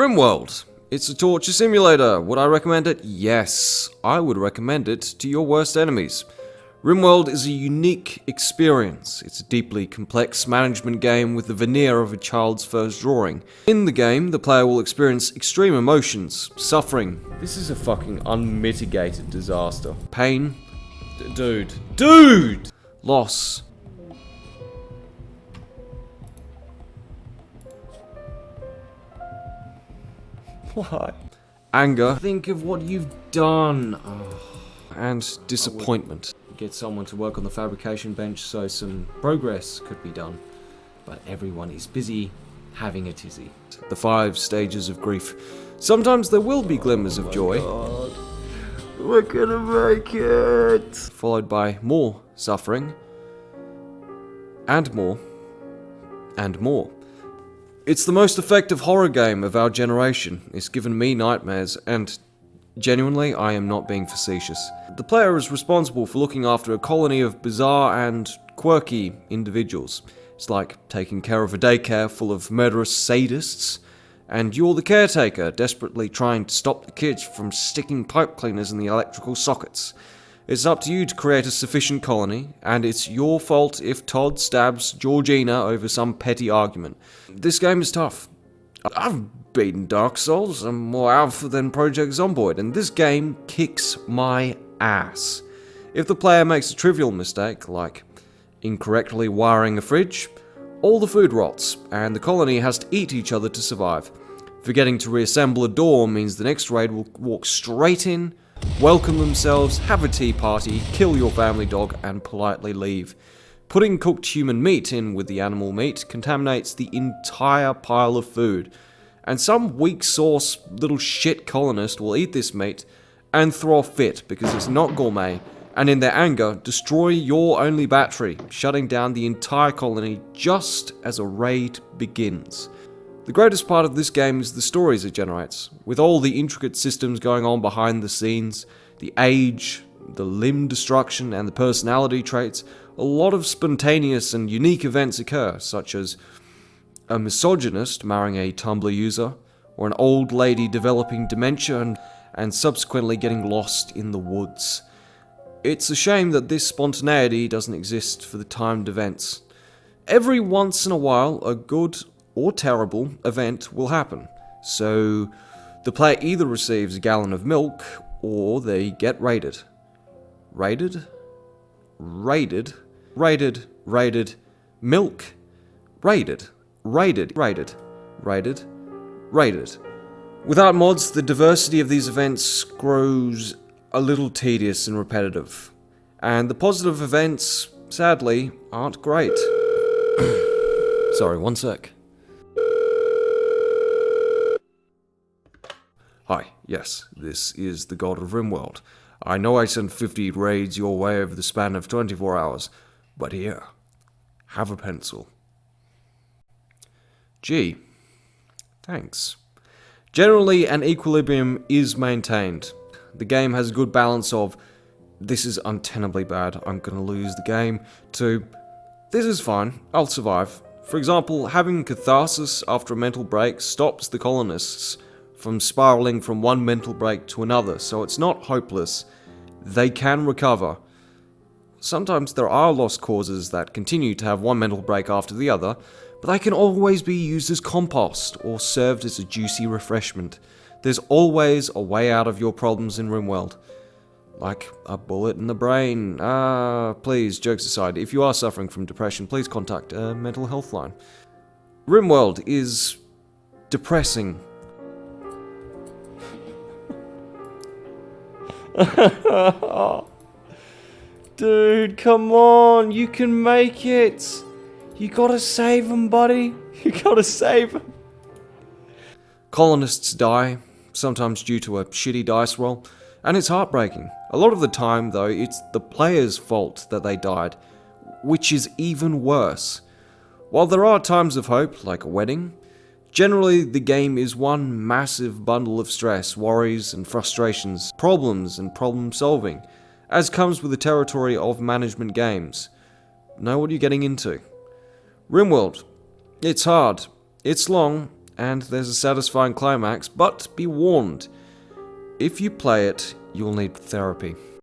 RimWorld. It's a torture simulator. Would I recommend it? Yes. I would recommend it to your worst enemies. RimWorld is a unique experience. It's a deeply complex management game with the veneer of a child's first drawing. In the game, the player will experience extreme emotions, suffering. This is a fucking unmitigated disaster. Pain. Dude! Loss. Why? Anger. Think of what you've done. And disappointment. Get someone to work on the fabrication bench so some progress could be done. But everyone is busy having a tizzy. The 5 stages of grief. Sometimes there will be glimmers of joy. God. We're gonna make it! Followed by more suffering. And more. And more. It's the most effective horror game of our generation. It's given me nightmares, and genuinely, I am not being facetious. The player is responsible for looking after a colony of bizarre and quirky individuals. It's like taking care of a daycare full of murderous sadists, and you're the caretaker, desperately trying to stop the kids from sticking pipe cleaners in the electrical sockets. It's up to you to create a sufficient colony, and it's your fault if Todd stabs Georgina over some petty argument. This game is tough. I've beaten Dark Souls, I'm more alpha than Project Zomboid, and this game kicks my ass. If the player makes a trivial mistake, like incorrectly wiring a fridge, all the food rots, and the colony has to eat each other to survive. Forgetting to reassemble a door means the next raid will walk straight in, welcome themselves, have a tea party, kill your family dog, and politely leave. Putting cooked human meat in with the animal meat contaminates the entire pile of food, and some weak sauce little shit colonist will eat this meat and throw a fit because it's not gourmet, and in their anger, destroy your only battery, shutting down the entire colony just as a raid begins. The greatest part of this game is the stories it generates, with all the intricate systems going on behind the scenes, the age, the limb destruction, and the personality traits. A lot of spontaneous and unique events occur, such as a misogynist marrying a Tumblr user, or an old lady developing dementia and subsequently getting lost in the woods. It's a shame that this spontaneity doesn't exist for the timed events. Every once in a while, a good or terrible event will happen, so the player either receives a gallon of milk, or they get raided. Raided? Raided? Raided, raided, milk, raided, raided, raided, raided, raided. Without mods, the diversity of these events grows a little tedious and repetitive, and the positive events, sadly, aren't great. Sorry, one sec. Hi, yes, this is the God of RimWorld. I know I sent 50 raids your way over the span of 24 hours, but here, have a pencil. Gee, thanks. Generally, an equilibrium is maintained. The game has a good balance of, this is untenably bad, I'm gonna lose the game, to, this is fine, I'll survive. For example, having catharsis after a mental break stops the colonists from spiraling from one mental break to another, so it's not hopeless. They can recover. Sometimes there are lost causes that continue to have one mental break after the other, but they can always be used as compost or served as a juicy refreshment. There's always a way out of your problems in RimWorld. Like a bullet in the brain. Please, jokes aside, if you are suffering from depression, please contact a mental health line. RimWorld is depressing. Dude, come on, you can make it. You gotta save him, buddy. You gotta save him. Colonists die, sometimes due to a shitty dice roll, and it's heartbreaking. A lot of the time, though, it's the player's fault that they died, which is even worse. While there are times of hope, like a wedding, generally the game is one massive bundle of stress, worries and frustrations, problems and problem solving, as comes with the territory of management games. Know what you're getting into. RimWorld. It's hard, it's long, and there's a satisfying climax, but be warned, if you play it, you'll need therapy.